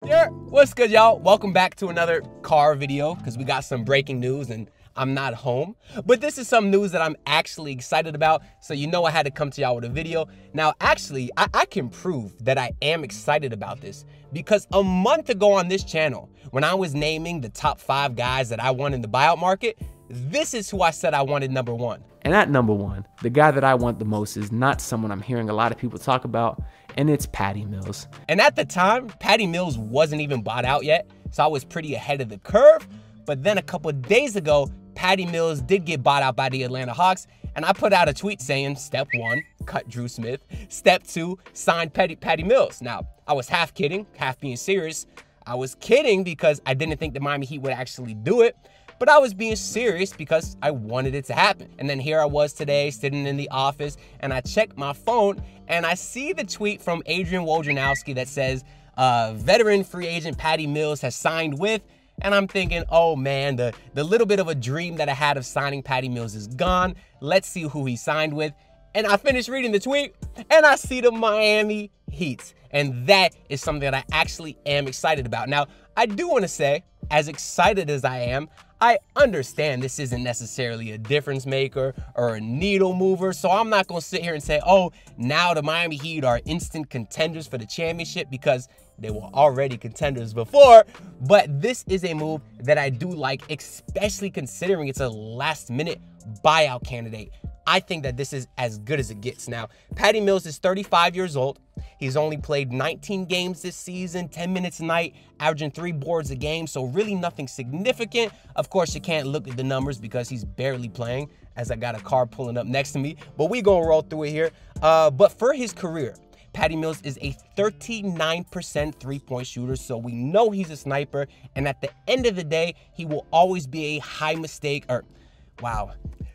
Yeah, what's good, y'all? Welcome back to another car video because we got some breaking news and I'm not home. But this is some news that I'm actually excited about, so you know I had to come to y'all with a video. Now, actually, I can prove that I am excited about this because a month ago on this channel, when I was naming the top 5 guys that I want in the buyout market, this is who I said I wanted number 1. And at number 1, the guy that I want the most is not someone I'm hearing a lot of people talk about, and it's Patty Mills. And at the time, Patty Mills wasn't even bought out yet, so I was pretty ahead of the curve. But then a couple of days ago, Patty Mills did get bought out by the Atlanta Hawks, and I put out a tweet saying, step 1, cut Drew Smith. Step 2, sign Patty Mills. Now, I was half kidding, half being serious. I was kidding because I didn't think the Miami Heat would actually do it, but I was being serious because I wanted it to happen. And then here I was today sitting in the office and I checked my phone and I see the tweet from Adrian Wojnarowski that says, veteran free agent Patty Mills has signed with, and I'm thinking, oh man, the little bit of a dream that I had of signing Patty Mills is gone. Let's see who he signed with. And I finished reading the tweet and I see the Miami Heat. And that is something that I actually am excited about. Now, I do want to say, as excited as I am, I understand this isn't necessarily a difference maker or a needle mover, so I'm not going to sit here and say, oh, now the Miami Heat are instant contenders for the championship, because they were already contenders before. But this is a move that I do like, especially considering it's a last-minute buyout candidate. I think that this is as good as it gets. Now, Patty Mills is 35 years old. He's only played 19 games this season, 10 minutes a night, averaging 3 boards a game, so really nothing significant. Of course, you can't look at the numbers because he's barely playing, as I got a car pulling up next to me, but we gonna roll through it here. But for his career, Patty Mills is a 39% three-point shooter, so we know he's a sniper, and at the end of the day, he will always be a high mistake,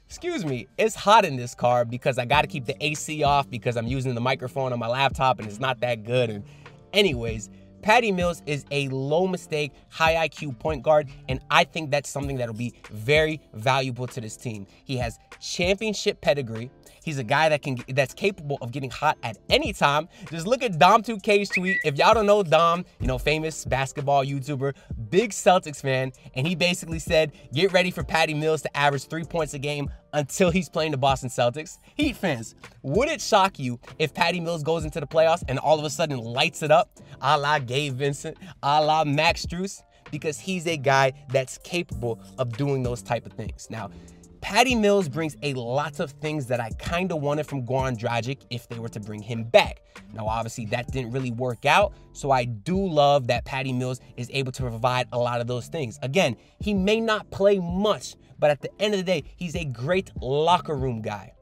excuse me, it's hot in this car because I got to keep the AC off because I'm using the microphone on my laptop and it's not that good. And anyways, Patty Mills is a low mistake, high IQ point guard, and I think that's something that'll be very valuable to this team. He has championship pedigree. He's a guy that's capable of getting hot at any time. Just look at Dom2K's tweet. If y'all don't know Dom, famous basketball YouTuber, big Celtics fan, and he basically said, get ready for Patty Mills to average 3 points a game until he's playing the Boston Celtics. Heat fans, would it shock you if Patty Mills goes into the playoffs and all of a sudden lights it up, a la Gabe Vincent, a la Max Strus? Because he's a guy that's capable of doing those type of things. Now, Patty Mills brings a lot of things that I kind of wanted from Goran Dragic if they were to bring him back. Now, obviously, that didn't really work out, so I do love that Patty Mills is able to provide a lot of those things. Again, he may not play much, but at the end of the day, he's a great locker room guy,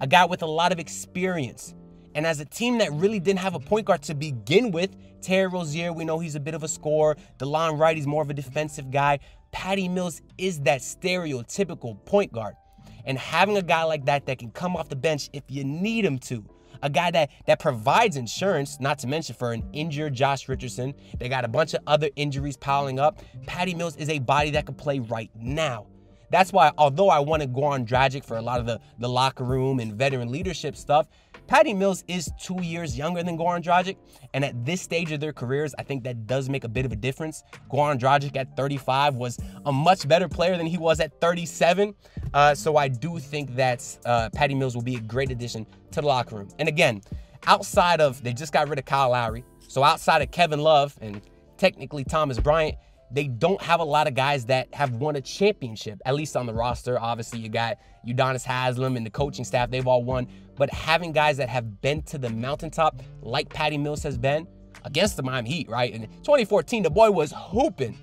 a guy with a lot of experience. And as a team that really didn't have a point guard to begin with, Terry Rozier, we know he's a bit of a scorer. DeLon Wright, he's more of a defensive guy. Patty Mills is that stereotypical point guard. And having a guy like that can come off the bench if you need him to, a guy that provides insurance, not to mention for an injured Josh Richardson, they got a bunch of other injuries piling up. Patty Mills is a body that could play right now. That's why, although I want to go on Dragic for a lot of the locker room and veteran leadership stuff, Patty Mills is 2 years younger than Goran Dragic, and at this stage of their careers, I think that does make a bit of a difference. Goran Dragic at 35 was a much better player than he was at 37, so I do think that Patty Mills will be a great addition to the locker room. And again, outside of, they just got rid of Kyle Lowry, so outside of Kevin Love and technically Thomas Bryant, they don't have a lot of guys that have won a championship, at least on the roster. Obviously, you got Udonis Haslem and the coaching staff. They've all won. But having guys that have been to the mountaintop, like Patty Mills has been, against the Miami Heat, right? In 2014, the boy was hooping.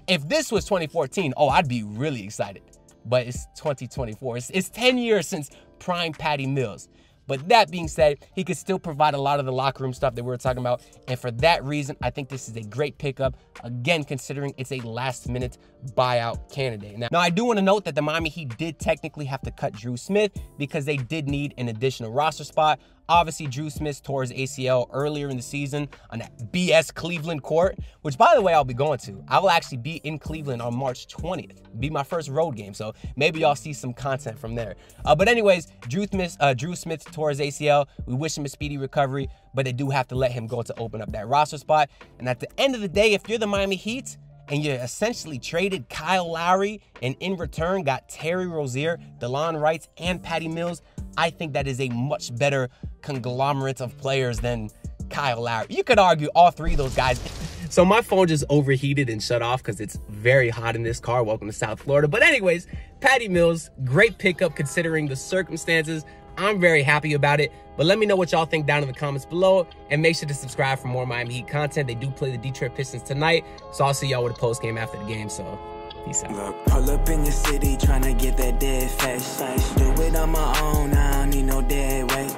If this was 2014, oh, I'd be really excited. But it's 2024. It's 10 years since prime Patty Mills. But that being said, he could still provide a lot of the locker room stuff that we were talking about. And for that reason, I think this is a great pickup. Again, considering it's a last-minute buyout candidate. Now, I do want to note that the Miami Heat did technically have to cut Drew Smith because they did need an additional roster spot. Obviously, Drew Smith tore his ACL earlier in the season on that BS Cleveland court, which, by the way, I'll be going to. I will actually be in Cleveland on March 20th. Be my first road game, so maybe y'all see some content from there. But anyways, Drew Smith tore his ACL. We wish him a speedy recovery, but they do have to let him go to open up that roster spot. And at the end of the day, if you're the Miami Heat, and you essentially traded Kyle Lowry and in return got Terry Rozier, DeLon Wright, and Patty Mills, I think that is a much better conglomerate of players than Kyle Lowry. You could argue all three of those guys. So my phone just overheated and shut off because it's very hot in this car. Welcome to South Florida. But anyways, Patty Mills, great pickup considering the circumstances. I'm very happy about it. But let me know what y'all think down in the comments below. And make sure to subscribe for more Miami Heat content. They do play the Detroit Pistons tonight. So I'll see y'all with a post game after the game. So peace out. Look, pull up in your city trying to get that dead face. Do it on my own, I don't need no dead weight.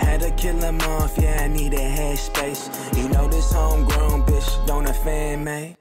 Had to kill him off, yeah, I need a head space. You know this homegrown bitch don't offend me.